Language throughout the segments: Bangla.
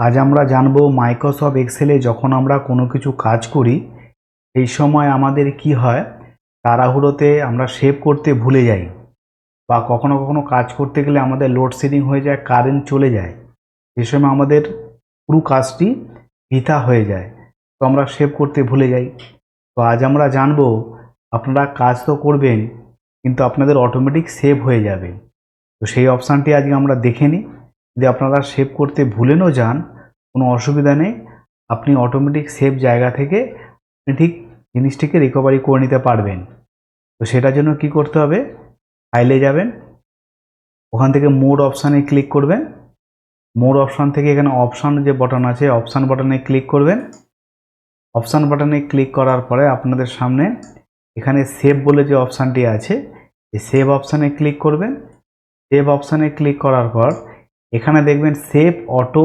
আজ আমরা জানব মাইক্রোসফট এক্সেলে যখন আমরা কোনো কিছু কাজ করি এই সময় আমাদের কি হয়, তাড়াহুড়োতে আমরা সেভ করতে ভুলে যাই বা কখনো কখনো কাজ করতে গেলে আমাদের লোডশেডিং হয়ে যায়, কারেন্ট চলে যায়। এই সময় আমাদের পুরো কাজটি বৃথা হয়ে যায়, তো আমরা সেভ করতে ভুলে যাই। তো আজ আমরা জানব আপনারা কাজ তো করবেন কিন্তু আপনাদের অটোমেটিক সেভ হয়ে যাবে। তো সেই অপশানটি আজকে আমরা দেখে নিই। যদি আপনারা সেভ করতে ভুলেনও যান কোনো অসুবিধা নেই, আপনি অটোমেটিক সেভ জায়গা থেকে আপনি ঠিক জিনিসটিকে রিকভারি করে নিতে পারবেন। তো সেটার জন্য কি করতে হবে, ফাইলে যাবেন, ওখান থেকে মোড অপশানে ক্লিক করবেন। মোড অপশান থেকে এখানে অপশান যে বাটন আছে অপশান বাটনে ক্লিক করবেন। অপশান বাটনে ক্লিক করার পরে আপনাদের সামনে এখানে সেভ বলে যে অপশানটি আছে এই সেভ অপশানে ক্লিক করবেন। সেভ অপশানে ক্লিক করার পর এখানে দেখবেন save auto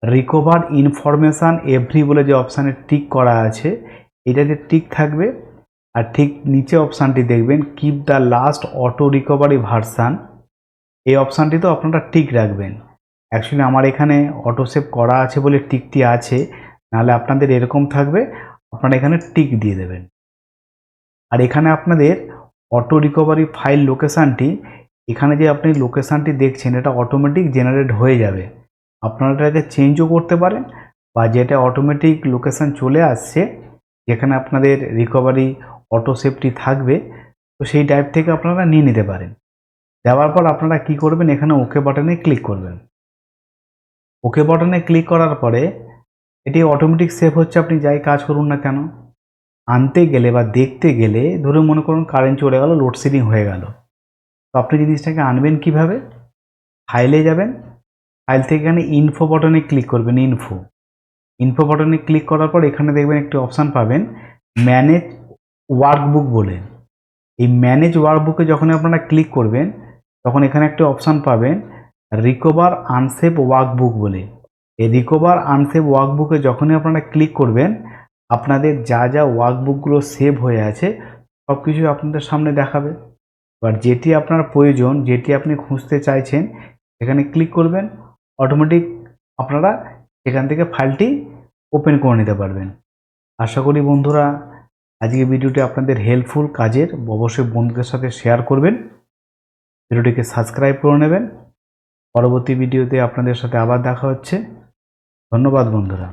recover information every বলে যে অপশানে টিক করা আছে, এটাতে টিক থাকবে। আর ঠিক নিচে অপশানটি দেখবেন keep the last auto recovery version, এই অপশানটি তো আপনারা টিক রাখবেন। অ্যাকচুয়ালি আমার এখানে অটো সেভ করা আছে বলে টিকটি আছে, নাহলে আপনাদের এরকম থাকবে, আপনারা এখানে টিক দিয়ে দেবেন। আর এখানে আপনাদের অটো রিকভারি ফাইল লোকেশানটি, এখানে যে আপনি লোকেশানটি দেখছেন এটা অটোমেটিক জেনারেট হয়ে যাবে। আপনারা এটাকে চেঞ্জও করতে পারেন বা যেটা অটোমেটিক লোকেশান চলে আসছে যেখানে আপনাদের রিকভারি অটো সেভটি থাকবে, তো সেই টাইপ থেকে আপনারা নিয়ে নিতে পারেন। দেওয়ার পর আপনারা কি করবেন, এখানে ওকে বাটনে ক্লিক করবেন। ওকে বাটনে ক্লিক করার পরে এটি অটোমেটিক সেভ হচ্ছে, আপনি যাই কাজ করুন না কেন। আনতে গেলে বা দেখতে গেলে ধরুন মনে করুন কারেন্ট চলে গেল, লোডশেডিং হয়ে গেল, তো আপনি জিনিসটাকে আনবেন কিভাবে, ফাইলে যাবেন, ফাইল থেকে এখানে ইনফো বাটনে ক্লিক করবেন। ইনফো বাটনে ক্লিক করার পর এখানে দেখবেন একটি অপশান পাবেন ম্যানেজ ওয়ার্কবুক বলে। এই ম্যানেজ ওয়ার্কবুকে যখন আপনারা ক্লিক করবেন তখন এখানে একটা অপশান পাবেন রিকভার আনসেভ ওয়ার্কবুক বলে। এই রিকভার আনসেভ ওয়ার্কবুকে যখনই আপনারা ক্লিক করবেন আপনাদের যা যা ওয়ার্কবুকগুলো সেভ হয়ে আছে সব কিছু আপনাদের সামনে দেখাবে। এবার যেটি আপনার প্রয়োজন, যেটি আপনি খুঁজতে চাইছেন সেখানে ক্লিক করবেন, অটোমেটিক আপনারা এখান থেকে ফাইলটি ওপেন করে নিতে পারবেন। আশা করি বন্ধুরা আজকে ভিডিওটি আপনাদের হেল্পফুল কাজের, অবশ্যই বন্ধুদের সাথে শেয়ার করবেন, ভিডিওটিকে সাবস্ক্রাইব করে নেবেন। পরবর্তী ভিডিওতে আপনাদের সাথে আবার দেখা হচ্ছে। ধন্যবাদ বন্ধুরা।